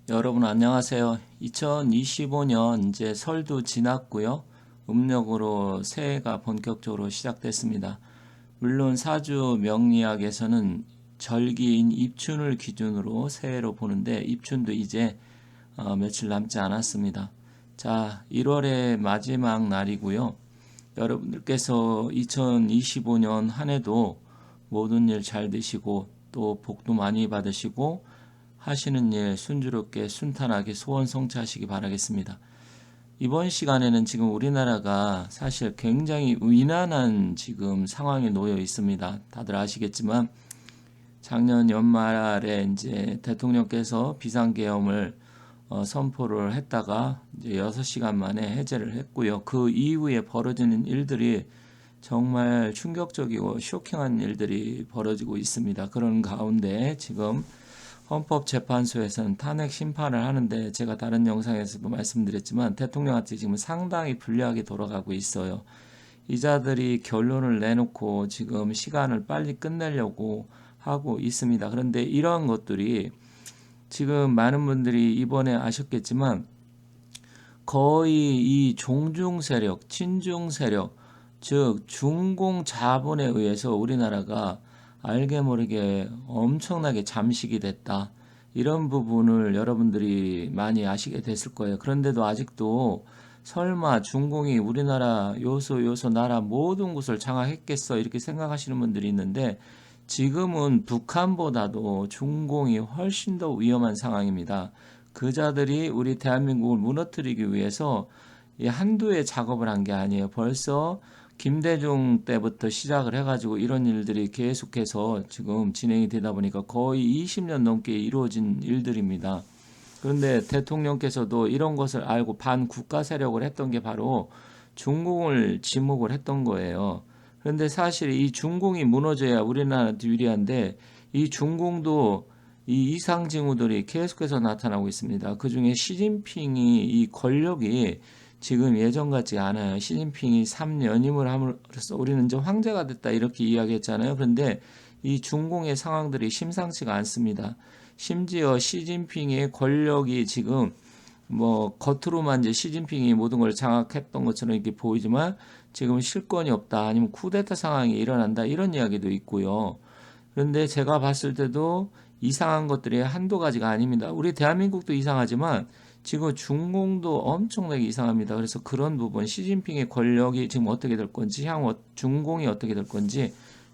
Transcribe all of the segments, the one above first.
여러분 안녕하세요. 2025년 이제 설도 지났고요. 음력으로 새해가 본격적으로 시작됐습니다. 물론 사주 명리학에서는 절기인 입춘을 기준으로 새해로 보는데 입춘도 이제 며칠 남지 않았습니다. 자, 1월의 마지막 날이고요. 여러분들께서 2025년 한 해도 모든 일 잘 되시고 또 복도 많이 받으시고 하시는 일 순조롭게 순탄하게 소원 성취하시기 바라겠습니다. 이번 시간에는 지금 우리나라가 사실 굉장히 위난한 지금 상황에 놓여 있습니다. 다들 아시겠지만 작년 연말에 이제 대통령께서 비상계엄을 선포를 했다가 이제 6시간 만에 해제를 했고요. 그 이후에 벌어지는 일들이 정말 충격적이고 쇼킹한 일들이 벌어지고 있습니다. 그런 가운데 지금 헌법재판소에서는 탄핵 심판을 하는데 제가 다른 영상에서도 말씀드렸지만 대통령한테 지금 상당히 불리하게 돌아가고 있어요. 이자들이 결론을 내놓고 지금 시간을 빨리 끝내려고 하고 있습니다. 그런데 이러한 것들이 지금 많은 분들이 이번에 아셨겠지만 거의 이 종중 세력, 친중 세력, 즉 중공 자본에 의해서 우리나라가 알게 모르게 엄청나게 잠식이 됐다. 이런 부분을 여러분들이 많이 아시게 됐을 거예요. 그런데도 아직도 설마 중공이 우리나라 요소 나라 모든 곳을 장악했겠어 이렇게 생각하시는 분들이 있는데 지금은 북한보다도 중공이 훨씬 더 위험한 상황입니다. 그자들이 우리 대한민국을 무너뜨리기 위해서 이 한두 해 작업을 한 게 아니에요. 벌써 김대중 때부터 시작을 해가지고 이런 일들이 계속해서 지금 진행이 되다 보니까 거의 20년 넘게 이루어진 일들입니다. 그런데 대통령께서도 이런 것을 알고 반국가 세력을 했던 게 바로 중공을 지목을 했던 거예요. 그런데 사실 이 중공이 무너져야 우리나라도 유리한데 이 중공도 이 이상 징후들이 계속해서 나타나고 있습니다. 그중에 시진핑이 이 권력이 지금 예전 같지 않아요. 시진핑이 3연임을 함으로써 우리는 이제 황제가 됐다 이렇게 이야기했잖아요. 그런데 이 중공의 상황들이 심상치가 않습니다. 심지어 시진핑의 권력이 지금 뭐 겉으로만 이제 시진핑이 모든 걸 장악했던 것처럼 이렇게 보이지만 지금 실권이 없다 아니면 쿠데타 상황이 일어난다 이런 이야기도 있고요. 그런데 제가 봤을 때도 이상한 것들이 한두 가지가 아닙니다. 우리 대한민국도 이상하지만 지금 중공도 엄청나게 이상합니다. 그래서 그런 부분 시진핑의 권력이 지금 어떻게 될 건지 향후 중공이 어떻게 될 건지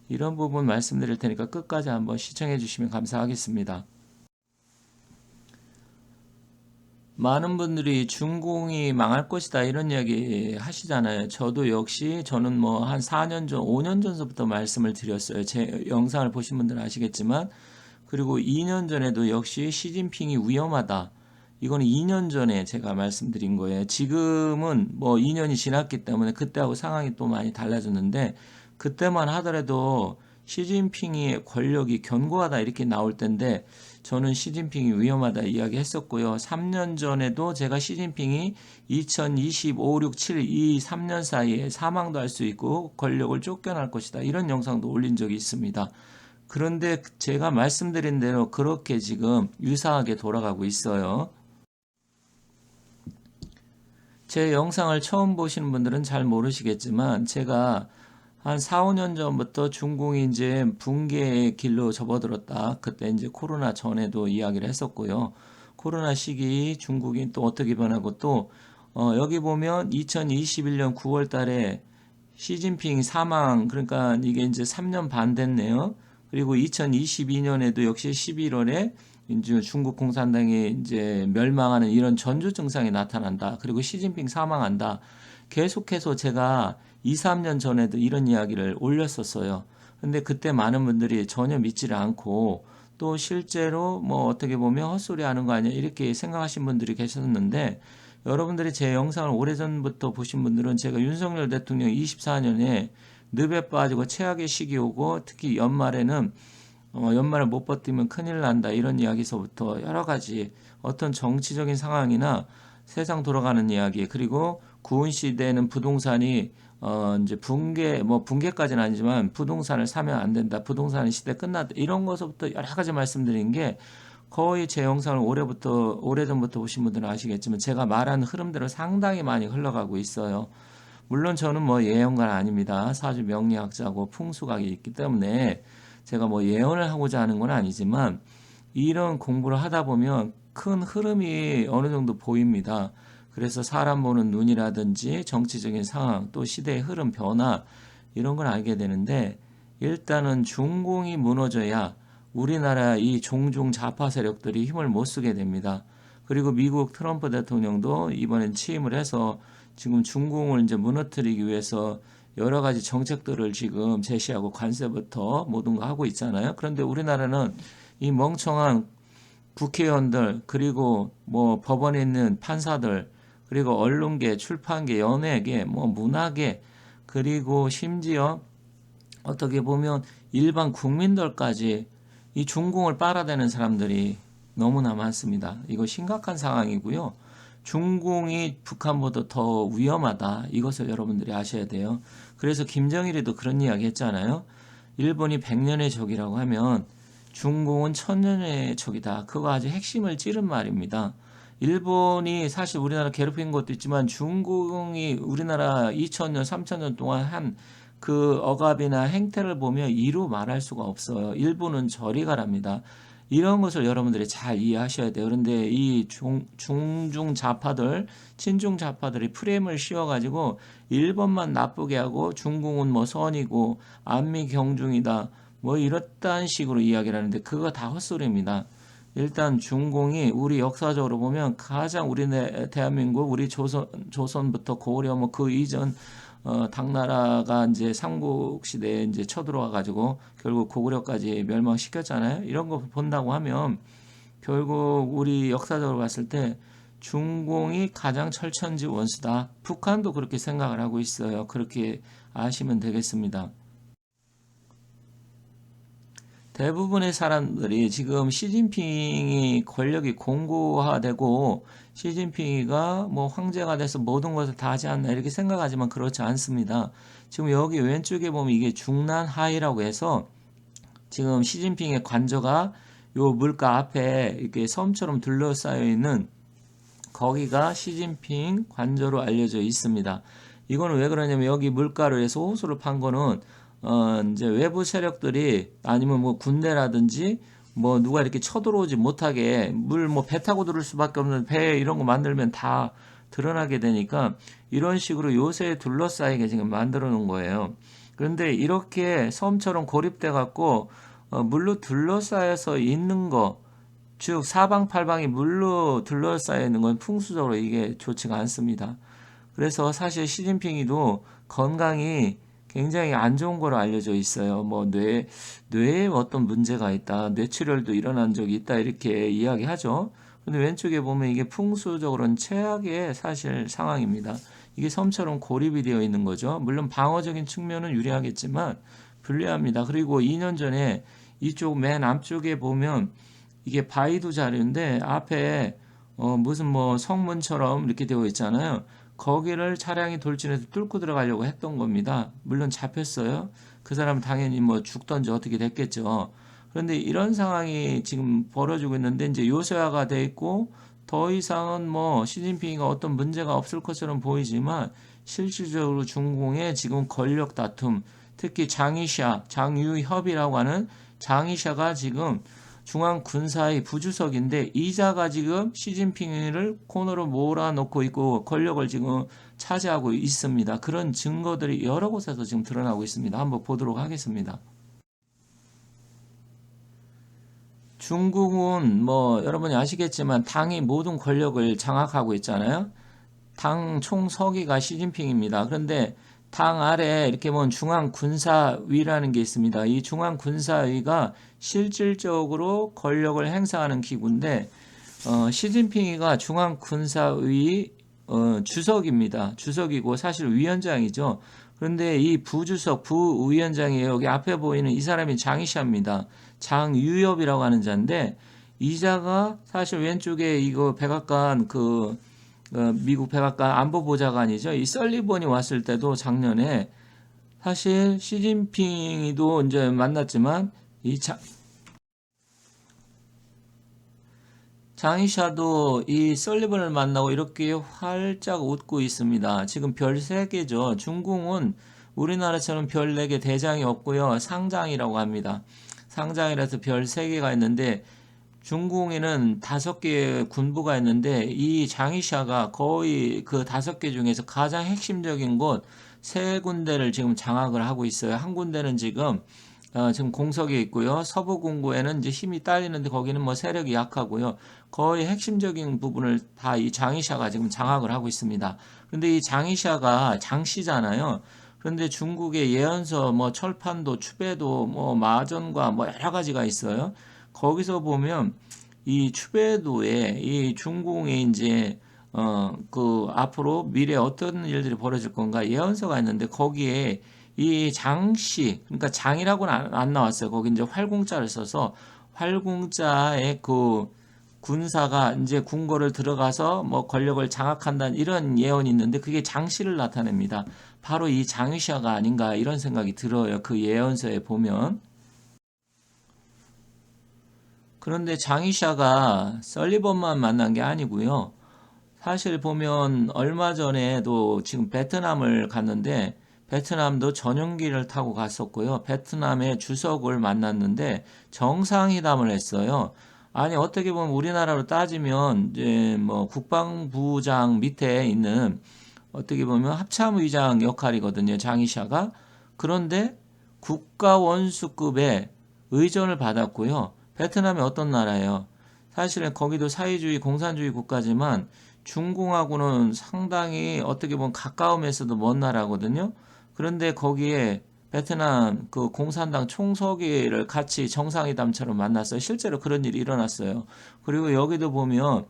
이런 부분 말씀드릴 테니까 끝까지 한번 시청해 주시면 감사하겠습니다. 많은 분들이 중공이 망할 것이다 이런 이야기 하시잖아요. 저도 역시 저는 뭐 한 4년 전, 5년 전서부터 말씀을 드렸어요. 제 영상을 보신 분들은 아시겠지만 그리고 2년 전에도 역시 시진핑이 위험하다. 이거는 2년 전에 제가 말씀드린 거예요. 지금은 뭐 2년이 지났기 때문에 그때하고 상황이 또 많이 달라졌는데 그때만 하더라도 시진핑의 권력이 견고하다 이렇게 나올 텐데 저는 시진핑이 위험하다 이야기했었고요. 3년 전에도 제가 시진핑이 2025, 6, 7 이 3년 사이에 사망도 할 수 있고 권력을 쫓겨날 것이다. 이런 영상도 올린 적이 있습니다. 그런데 제가 말씀드린 대로 그렇게 지금 유사하게 돌아가고 있어요. 제 영상을 처음 보시는 분들은 잘 모르시겠지만 제가 한 4, 5년 전부터 중공이 이제 붕괴의 길로 접어들었다. 그때 이제 코로나 전에도 이야기를 했었고요. 코로나 시기 중국이 또 어떻게 변하고 또 여기 보면 2021년 9월 달에 시진핑 사망 그러니까 이게 이제 3년 반 됐네요. 그리고 2022년에도 역시 11월에 이제 중국 공산당이 이제 멸망하는 이런 전조 증상이 나타난다. 그리고 시진핑 사망한다. 계속해서 제가 2, 3년 전에도 이런 이야기를 올렸었어요. 근데 그때 많은 분들이 전혀 믿지를 않고 또 실제로 뭐 어떻게 보면 헛소리 하는 거 아니야 이렇게 생각하신 분들이 계셨는데 여러분들이 제 영상을 오래전부터 보신 분들은 제가 윤석열 대통령 24년에 늪에 빠지고 최악의 시기 오고 특히 연말에는 연말을 못 버티면 큰일 난다 이런 이야기서부터 여러 가지 어떤 정치적인 상황이나 세상 돌아가는 이야기 그리고 구은 시대에는 부동산이 이제 붕괴까지는 아니지만 부동산을 사면 안 된다 부동산 시대 끝났다 이런 것부터 여러 가지 말씀드린 게 거의 제 영상을 오래전부터 보신 분들은 아시겠지만 제가 말한 흐름대로 상당히 많이 흘러가고 있어요. 물론 저는 뭐 예언가는 아닙니다. 사주 명리학자고 풍수각이 있기 때문에 제가 뭐 예언을 하고자 하는 건 아니지만 이런 공부를 하다 보면 큰 흐름이 어느 정도 보입니다. 그래서 사람 보는 눈이라든지 정치적인 상황, 또 시대의 흐름 변화 이런 걸 알게 되는데 일단은 중공이 무너져야 우리나라 이 종중 좌파 세력들이 힘을 못 쓰게 됩니다. 그리고 미국 트럼프 대통령도 이번엔 취임을 해서 지금 중공을 이제 무너뜨리기 위해서 여러 가지 정책들을 지금 제시하고 관세부터 모든 거 하고 있잖아요. 그런데 우리나라는 이 멍청한 국회의원들 그리고 뭐 법원에 있는 판사들 그리고 언론계, 출판계, 연예계, 뭐 문화계 그리고 심지어 어떻게 보면 일반 국민들까지 이 중공을 빨아대는 사람들이 너무나 많습니다. 이거 심각한 상황이고요. 중공이 북한보다 더 위험하다. 이것을 여러분들이 아셔야 돼요. 그래서 김정일이도 그런 이야기 했잖아요. 일본이 100년의 적이라고 하면 중공은 1000년의 적이다. 그거 아주 핵심을 찌른 말입니다. 일본이 사실 우리나라 괴롭힌 것도 있지만 중공이 우리나라 2000년, 3000년 동안 한 그 억압이나 행태를 보면 이루 말할 수가 없어요. 일본은 저리 가랍니다. 이런 것을 여러분들이 잘 이해하셔야 돼요. 그런데 이 중중 좌파들, 친중 좌파들이 프레임을 씌워가지고 일본만 나쁘게 하고 중공은 뭐 선이고 안미 경중이다. 뭐 이렇단 식으로 이야기를 하는데 그거 다 헛소리입니다. 일단 중공이 우리 역사적으로 보면 가장 우리 대한민국 우리 조선부터 고려 뭐 그 이전 당나라가 이제 삼국 시대에 이제 쳐들어와 가지고 결국 고구려까지 멸망시켰잖아요. 이런 거 본다고 하면 결국 우리 역사적으로 봤을 때 중공이 가장 철천지 원수다. 북한도 그렇게 생각을 하고 있어요. 그렇게 아시면 되겠습니다. 대부분의 사람들이 지금 시진핑이 권력이 공고화되고 시진핑이가 뭐 황제가 돼서 모든 것을 다 하지 않나 이렇게 생각하지만 그렇지 않습니다. 지금 여기 왼쪽에 보면 이게 중난하이라고 해서 지금 시진핑의 관저가 요 물가 앞에 이렇게 섬처럼 둘러싸여 있는 거기가 시진핑 관저로 알려져 있습니다. 이거는 왜 그러냐면 여기 물가로 해서 호수를 판 거는 이제 외부 세력들이 아니면 뭐 군대라든지 뭐 누가 이렇게 쳐들어오지 못하게 물 뭐 배 타고 들을 수밖에 없는 배 이런 거 만들면 다 드러나게 되니까 이런 식으로 요새에 둘러싸이게 지금 만들어 놓은 거예요. 그런데 이렇게 섬처럼 고립돼 갖고 물로 둘러싸여서 있는 거, 즉 사방팔방이 물로 둘러싸여 있는 건 풍수적으로 이게 좋지가 않습니다. 그래서 사실 시진핑이도 건강이 굉장히 안 좋은 거로 알려져 있어요. 뭐 뇌에 어떤 문제가 있다, 뇌출혈도 일어난 적이 있다 이렇게 이야기하죠. 근데 왼쪽에 보면 이게 풍수적으로는 최악의 사실 상황입니다. 이게 섬처럼 고립이 되어 있는 거죠. 물론 방어적인 측면은 유리하겠지만 불리합니다. 그리고 2년 전에 이쪽 맨 앞쪽에 보면 이게 바이두 자료인데 앞에 무슨 뭐 성문처럼 이렇게 되어 있잖아요. 거기를 차량이 돌진해서 뚫고 들어가려고 했던 겁니다. 물론 잡혔어요. 그 사람은 당연히 뭐 죽던지 어떻게 됐겠죠. 그런데 이런 상황이 지금 벌어지고 있는데 이제 요새화가 돼 있고 더 이상은 뭐 시진핑이가 어떤 문제가 없을 것처럼 보이지만 실질적으로 중공의 지금 권력 다툼, 특히 장유협이라고 하는 장이샤가 지금 중앙군사의 부주석인데 이자가 지금 시진핑을 코너로 몰아놓고 있고 권력을 지금 차지하고 있습니다. 그런 증거들이 여러 곳에서 지금 드러나고 있습니다. 한번 보도록 하겠습니다. 중국은 뭐 여러분이 아시겠지만 당이 모든 권력을 장악하고 있잖아요. 당 총서기가 시진핑입니다. 그런데 당 아래 이렇게 보면 중앙군사위라는 게 있습니다. 이 중앙군사위가 실질적으로 권력을 행사하는 기구인데 시진핑이가 중앙군사위 주석입니다. 주석이고 사실 위원장이죠. 그런데 이 부주석, 부위원장이 여기 앞에 보이는 이 사람이 장이샤입니다. 장유엽이라고 하는 자인데 이 자가 사실 왼쪽에 이거 백악관 미국 백악관 안보보좌관이죠. 이 설리번이 왔을 때도 작년에 사실 시진핑이도 이제 만났지만 장이샤도 이 설리번을 만나고 이렇게 활짝 웃고 있습니다. 지금 별 3개죠. 중궁은 우리나라처럼 별 4개 대장이 없고요. 상장이라고 합니다. 상장이라서 별 3개가 있는데 중궁에는 5개의 군부가 있는데 이 장이샤가 거의 그 5개 중에서 가장 핵심적인 곳 3군데를 지금 장악을 하고 있어요. 한 군데는 지금 공석에 있고요. 서부 궁부에는 이제 힘이 딸리는데 거기는 뭐 세력이 약하고요. 거의 핵심적인 부분을 다 이 장이샤가 지금 장악을 하고 있습니다. 그런데 이 장이샤가 장씨잖아요. 그런데 중국의 예언서, 뭐 철판도, 추배도, 뭐 마전과 뭐 여러 가지가 있어요. 거기서 보면 이 추배도에 이 중궁에 이제 그 앞으로 미래에 어떤 일들이 벌어질 건가 예언서가 있는데 거기에 이 장씨, 그러니까 장이라고는 안 나왔어요. 거기 이제 활공자를 써서 활공자의 그 군사가 이제 궁궐을 들어가서 뭐 권력을 장악한다는 이런 예언이 있는데 그게 장씨를 나타냅니다. 바로 이 장유샤가 아닌가 이런 생각이 들어요. 그 예언서에 보면. 그런데 장이샤가 설리번만 만난 게 아니고요. 사실 보면 얼마 전에도 지금 베트남을 갔는데 베트남도 전용기를 타고 갔었고요. 베트남의 주석을 만났는데 정상회담을 했어요. 아니 어떻게 보면 우리나라로 따지면 이제 뭐 국방부장 밑에 있는 어떻게 보면 합참의장 역할이거든요. 장이샤가. 그런데 국가원수급의 의전을 받았고요. 베트남이 어떤 나라예요? 사실은 거기도 사회주의 공산주의 국가지만 중공하고는 상당히 어떻게 보면 가까우면서도 먼 나라거든요. 그런데 거기에 베트남 그 공산당 총서기를 같이 정상회담처럼 만났어요. 실제로 그런 일이 일어났어요. 그리고 여기도 보면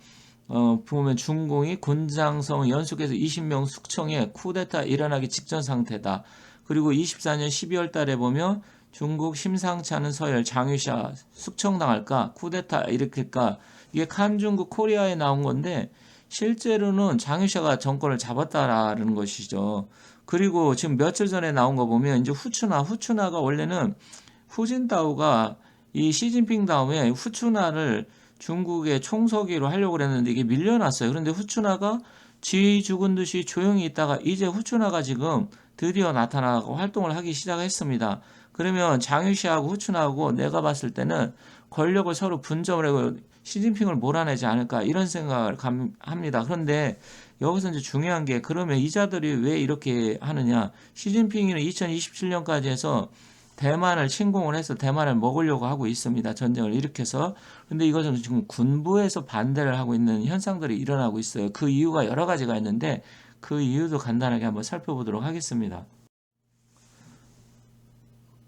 중공이 군장성 연속해서 20명 숙청해 쿠데타 일어나기 직전 상태다. 그리고 24년 12월 달에 보면 중국 심상치 않은 서열 장유샤 숙청당할까 쿠데타 일으킬까 이게 칸중국 코리아에 나온 건데 실제로는 장유샤가 정권을 잡았다라는 것이죠. 그리고 지금 며칠 전에 나온 거 보면 이제 후추나가 원래는 후진타오가 이 시진핑 다음에 후추나를 중국의 총서기로 하려고 그랬는데 이게 밀려났어요. 그런데 후추나가 쥐 죽은 듯이 조용히 있다가 이제 후추나가 지금 드디어 나타나고 활동을 하기 시작했습니다. 그러면 장유시하고 후추나하고 내가 봤을 때는 권력을 서로 분점을 하고 시진핑을 몰아내지 않을까 이런 생각을 합니다. 그런데 여기서 이제 중요한 게 그러면 이자들이 왜 이렇게 하느냐? 시진핑이는 2027년까지 해서 대만을 침공을 해서 대만을 먹으려고 하고 있습니다. 전쟁을 일으켜서. 근데 이것은 지금 군부에서 반대를 하고 있는 현상들이 일어나고 있어요. 그 이유가 여러 가지가 있는데 그 이유도 간단하게 한번 살펴보도록 하겠습니다.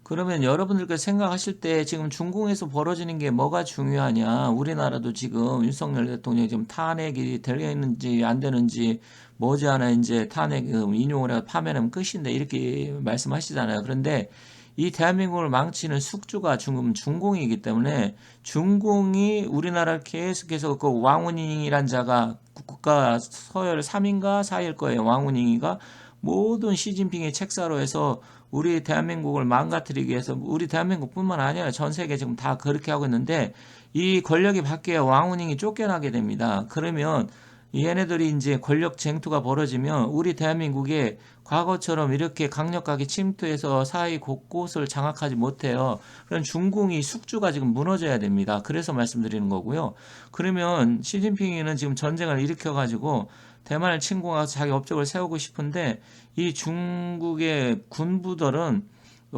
그러면 여러분들께서 생각하실 때 지금 중공에서 벌어지는 게 뭐가 중요하냐? 우리나라도 지금 윤석열 대통령이 지금 탄핵이 되는지 안 되는지 머지않아 이제 탄핵 인용을 해서 파면하면 끝인데 이렇게 말씀하시잖아요. 그런데 이 대한민국을 망치는 숙주가 지금 중공이기 때문에 중공이 우리나라를 계속해서 그 왕훈잉이란 자가 국가 서열 3인가 4일 거예요. 왕훈잉이가 모든 시진핑의 책사로 해서 우리 대한민국을 망가뜨리기 위해서 우리 대한민국뿐만 아니라 전 세계 지금 다 그렇게 하고 있는데 이 권력이 바뀌어 왕훈잉이 쫓겨나게 됩니다. 그러면 얘네들이 이제 권력 쟁투가 벌어지면 우리 대한민국에 과거처럼 이렇게 강력하게 침투해서 사회 곳곳을 장악하지 못해요. 그런 중공이 숙주가 지금 무너져야 됩니다. 그래서 말씀드리는 거고요. 그러면 시진핑이는 지금 전쟁을 일으켜가지고 대만을 침공해서 자기 업적을 세우고 싶은데 이 중국의 군부들은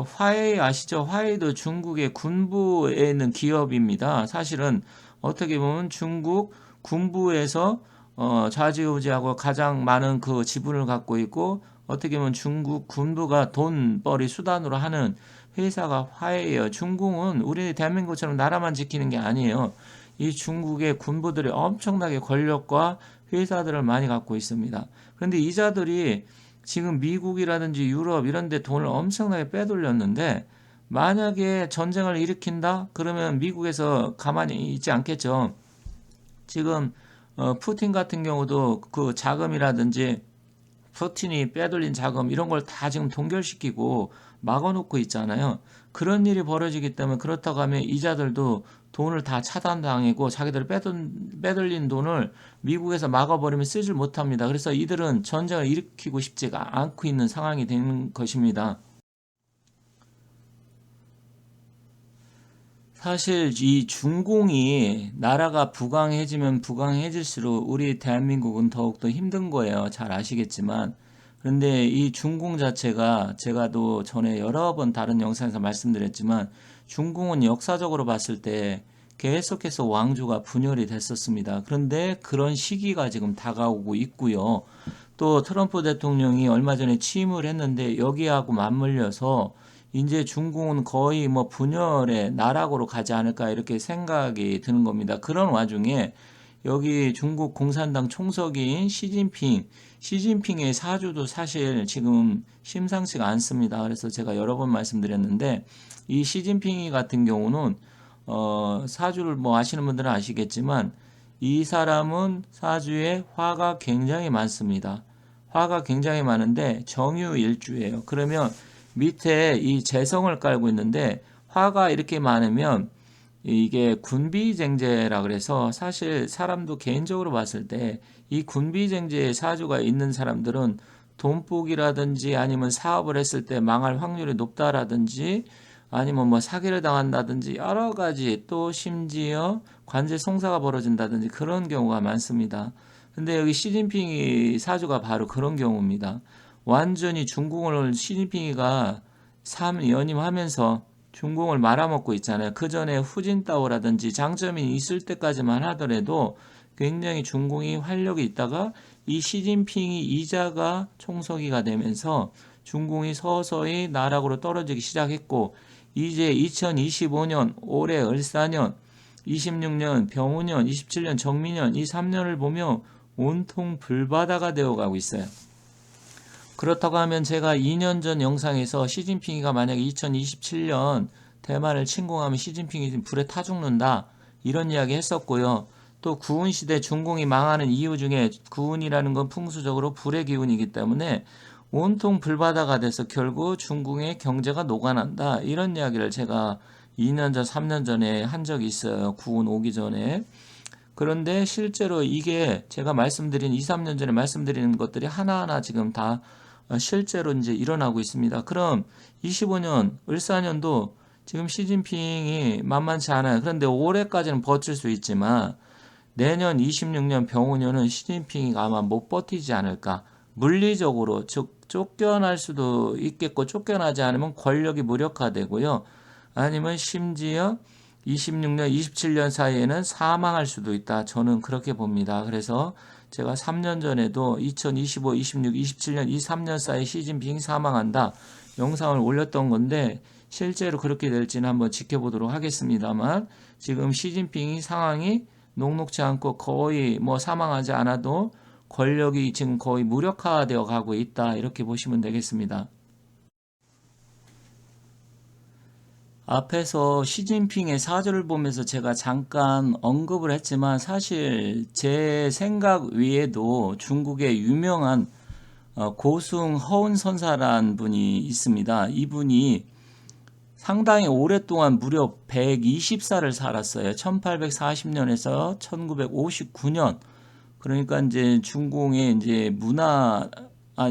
화웨이 아시죠? 화웨이도 중국의 군부에 있는 기업입니다. 사실은 어떻게 보면 중국 군부에서 좌지우지하고 가장 많은 그 지분을 갖고 있고 어떻게 보면 중국 군부가 돈벌이 수단으로 하는 회사가 화웨이예요. 중국은 우리 대한민국처럼 나라만 지키는 게 아니에요. 이 중국의 군부들이 엄청나게 권력과 회사들을 많이 갖고 있습니다. 그런데 이자들이 지금 미국이라든지 유럽 이런 데 돈을 엄청나게 빼돌렸는데 만약에 전쟁을 일으킨다? 그러면 미국에서 가만히 있지 않겠죠. 지금 푸틴 같은 경우도 그 자금이라든지 푸틴이 빼돌린 자금 이런 걸 다 지금 동결시키고 막아놓고 있잖아요. 그런 일이 벌어지기 때문에 그렇다고 하면 이자들도 돈을 다 차단당하고 자기들 빼돌린 돈을 미국에서 막아버리면 쓰질 못합니다. 그래서 이들은 전쟁을 일으키고 싶지가 않고 있는 상황이 되는 것입니다. 사실 이 중공이 나라가 부강해지면 부강해질수록 우리 대한민국은 더욱더 힘든 거예요. 잘 아시겠지만. 그런데 이 중공 자체가 제가 또 전에 여러 번 다른 영상에서 말씀드렸지만 중공은 역사적으로 봤을 때 계속해서 왕조가 분열이 됐었습니다. 그런데 그런 시기가 지금 다가오고 있고요. 또 트럼프 대통령이 얼마 전에 취임을 했는데 여기하고 맞물려서 이제 중공은 거의 뭐 분열의 나락으로 가지 않을까 이렇게 생각이 드는 겁니다. 그런 와중에 여기 중국 공산당 총서기인 시진핑의 사주도 사실 지금 심상치가 않습니다. 그래서 제가 여러 번 말씀드렸는데 이 시진핑이 같은 경우는 사주를 뭐 아시는 분들은 아시겠지만 이 사람은 사주에 화가 굉장히 많습니다. 화가 굉장히 많은데 정유일주예요. 그러면 밑에 이 재성을 깔고 있는데 화가 이렇게 많으면 이게 군비쟁제라 그래서 사실 사람도 개인적으로 봤을 때 이 군비쟁제의 사주가 있는 사람들은 돈복이라든지 아니면 사업을 했을 때 망할 확률이 높다라든지 아니면 뭐 사기를 당한다든지 여러 가지 또 심지어 관제 송사가 벌어진다든지 그런 경우가 많습니다. 근데 여기 시진핑이 사주가 바로 그런 경우입니다. 완전히 중공을 시진핑이가 연임하면서 중공을 말아먹고 있잖아요. 그 전에 후진타오라든지 장점이 있을 때까지만 하더라도 굉장히 중공이 활력이 있다가 이 시진핑이 이자가 총서기가 되면서 중공이 서서히 나락으로 떨어지기 시작했고 이제 2025년 올해 을사년 26년 병우년 27년 정미년 이 3년을 보며 온통 불바다가 되어가고 있어요. 그렇다고 하면 제가 2년 전 영상에서 시진핑이가 만약에 2027년 대만을 침공하면 시진핑이 불에 타 죽는다 이런 이야기 했었고요. 또 구운시대 중공이 망하는 이유 중에 구운이라는 건 풍수적으로 불의 기운이기 때문에 온통 불바다가 돼서 결국 중국의 경제가 녹아난다 이런 이야기를 제가 2년 전 3년 전에 한 적이 있어요. 구운 오기 전에. 그런데 실제로 이게 제가 말씀드린 2, 3년 전에 말씀드리는 것들이 하나하나 지금 다 실제로 이제 일어나고 있습니다. 그럼 25년 을사년도 지금 시진핑이 만만치 않아요. 그런데 올해까지는 버틸 수 있지만 내년 26년 병오년은 시진핑이 아마 못 버티지 않을까. 물리적으로 즉 쫓겨날 수도 있겠고 쫓겨나지 않으면 권력이 무력화되고요. 아니면 심지어 26년, 27년 사이에는 사망할 수도 있다. 저는 그렇게 봅니다. 그래서 제가 3년 전에도 2025, 26, 27년 이 3년 사이 시진핑이 사망한다. 영상을 올렸던 건데 실제로 그렇게 될지는 한번 지켜보도록 하겠습니다만 지금 시진핑이 상황이 녹록지 않고 거의 뭐 사망하지 않아도 권력이 지금 거의 무력화되어 가고 있다. 이렇게 보시면 되겠습니다. 앞에서 시진핑의 사주를 보면서 제가 잠깐 언급을 했지만 사실 제 생각 외에도 중국의 유명한 고승 허운선사라는 분이 있습니다. 이분이 상당히 오랫동안 무려 120살을 살았어요. 1840년에서 1959년. 그러니까 이제 중공의 이제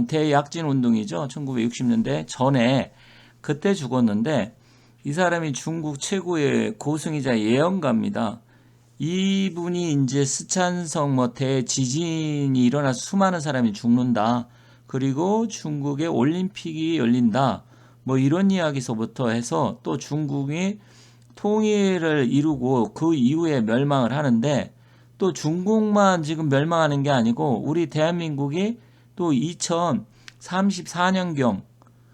대약진 운동이죠. 1960년대 전에 그때 죽었는데 이 사람이 중국 최고의 고승이자 예언가입니다. 이분이 이제 스촨성 뭐 대지진이 일어나서 수많은 사람이 죽는다. 그리고 중국의 올림픽이 열린다. 뭐 이런 이야기서부터 해서 또 중국이 통일을 이루고 그 이후에 멸망을 하는데 또 중국만 지금 멸망하는 게 아니고 우리 대한민국이 또 2034년경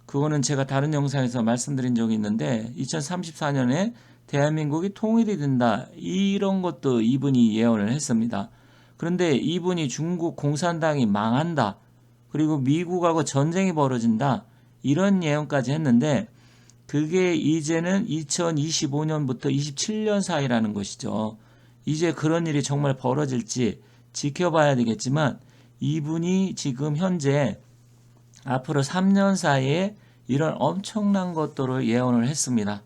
그거는 제가 다른 영상에서 말씀드린 적이 있는데 2034년에 대한민국이 통일이 된다. 이런 것도 이분이 예언을 했습니다. 그런데 이분이 중국 공산당이 망한다. 그리고 미국하고 전쟁이 벌어진다. 이런 예언까지 했는데 그게 이제는 2025년부터 27년 사이라는 것이죠. 이제 그런 일이 정말 벌어질지 지켜봐야 되겠지만 이분이 지금 현재 앞으로 3년 사이에 이런 엄청난 것들을 예언을 했습니다.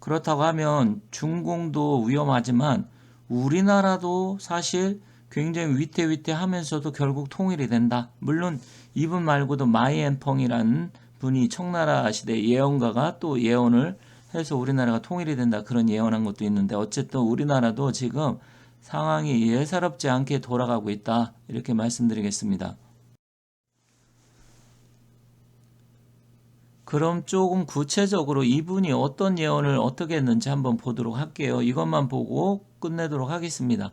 그렇다고 하면 중공도 위험하지만 우리나라도 사실 굉장히 위태위태하면서도 결국 통일이 된다. 물론 이분 말고도 마이앤펑이라는 분이 청나라 시대 예언가가 또 예언을 해서 우리나라가 통일이 된다 그런 예언한 것도 있는데 어쨌든 우리나라도 지금 상황이 예사롭지 않게 돌아가고 있다 이렇게 말씀드리겠습니다. 그럼 조금 구체적으로 이분이 어떤 예언을 어떻게 했는지 한번 보도록 할게요. 이것만 보고 끝내도록 하겠습니다.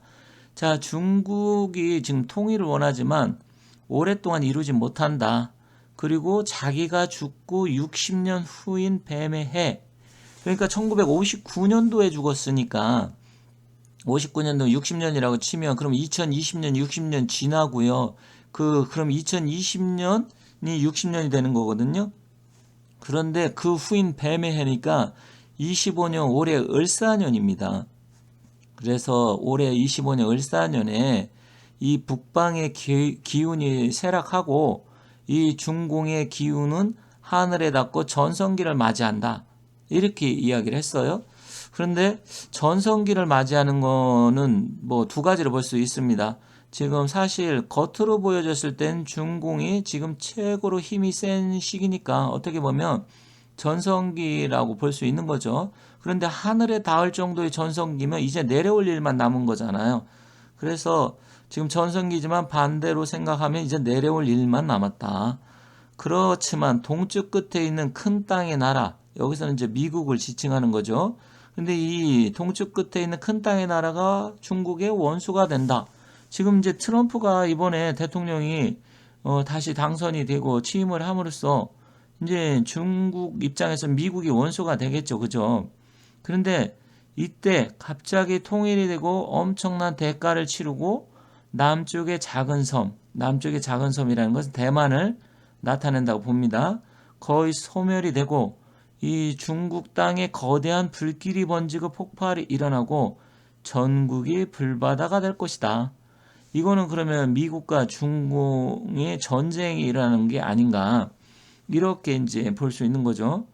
자, 중국이 지금 통일을 원하지만 오랫동안 이루지 못한다. 그리고 자기가 죽고 60년 후인 뱀의 해, 그러니까 1959년도에 죽었으니까 59년도 60년이라고 치면 그럼 2020년 60년 지나고요. 그럼 2020년이 60년이 되는 거거든요. 그런데 그 후인 뱀의 해니까 25년 올해 을사년입니다. 그래서 올해 25년 을사년에 이 북방의 기운이 쇠락하고 이 중공의 기운은 하늘에 닿고 전성기를 맞이한다. 이렇게 이야기를 했어요. 그런데 전성기를 맞이하는 거는 뭐 두 가지로 볼 수 있습니다. 지금 사실 겉으로 보여졌을 땐 중공이 지금 최고로 힘이 센 시기니까 어떻게 보면 전성기라고 볼 수 있는 거죠. 그런데 하늘에 닿을 정도의 전성기면 이제 내려올 일만 남은 거잖아요. 그래서 지금 전성기지만 반대로 생각하면 이제 내려올 일만 남았다. 그렇지만 동쪽 끝에 있는 큰 땅의 나라, 여기서는 이제 미국을 지칭하는 거죠. 근데 이 동쪽 끝에 있는 큰 땅의 나라가 중국의 원수가 된다. 지금 이제 트럼프가 이번에 대통령이 다시 당선이 되고 취임을 함으로써 이제 중국 입장에서 미국이 원수가 되겠죠. 그죠? 그런데 이때 갑자기 통일이 되고 엄청난 대가를 치르고 남쪽의 작은 섬이라는 것은 대만을 나타낸다고 봅니다. 거의 소멸이 되고 이 중국 땅에 거대한 불길이 번지고 폭발이 일어나고 전국이 불바다가 될 것이다. 이거는 그러면 미국과 중국의 전쟁이 일어나는 게 아닌가 이렇게 이제 볼 수 있는 거죠.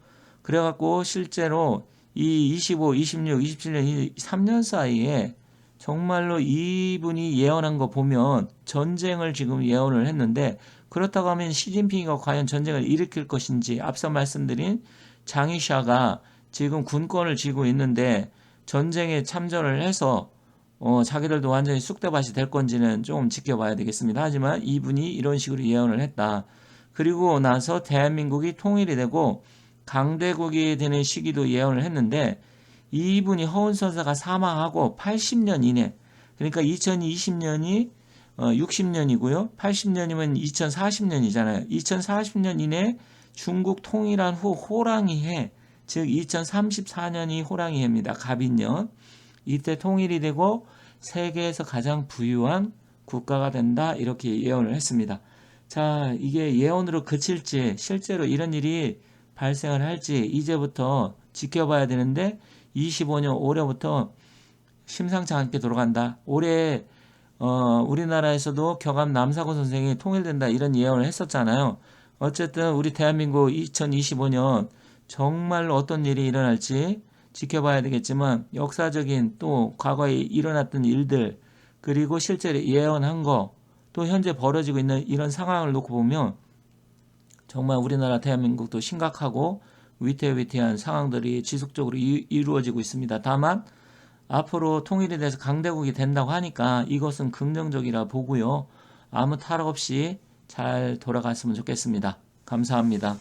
그래갖고 실제로 이 25, 26, 27년 이 3년 사이에 정말로 이분이 예언한 거 보면 전쟁을 지금 예언을 했는데 그렇다고 하면 시진핑이가 과연 전쟁을 일으킬 것인지 앞서 말씀드린 장이샤가 지금 군권을 쥐고 있는데 전쟁에 참전을 해서 자기들도 완전히 쑥대밭이 될 건지는 좀 지켜봐야 되겠습니다. 하지만 이분이 이런 식으로 예언을 했다. 그리고 나서 대한민국이 통일이 되고 강대국이 되는 시기도 예언을 했는데 이분이 허운선사가 사망하고 80년 이내 그러니까 2020년이 60년이고요. 80년이면 2040년이잖아요. 2040년 이내 중국 통일한 후 호랑이 해, 즉 2034년이 호랑이 해입니다. 갑인년. 이때 통일이 되고 세계에서 가장 부유한 국가가 된다. 이렇게 예언을 했습니다. 자, 이게 예언으로 그칠지 실제로 이런 일이 발생을 할지 이제부터 지켜봐야 되는데 25년 올해부터 심상치 않게 돌아간다. 올해 우리나라에서도 경암 남사고 선생이 통일된다 이런 예언을 했었잖아요. 어쨌든 우리 대한민국 2025년 정말로 어떤 일이 일어날지 지켜봐야 되겠지만 역사적인 또 과거에 일어났던 일들 그리고 실제로 예언한 거 또 현재 벌어지고 있는 이런 상황을 놓고 보면 정말 우리나라 대한민국도 심각하고 위태위태한 상황들이 지속적으로 이루어지고 있습니다. 다만 앞으로 통일이 돼서 강대국이 된다고 하니까 이것은 긍정적이라 보고요. 아무 탈 없이 잘 돌아갔으면 좋겠습니다. 감사합니다.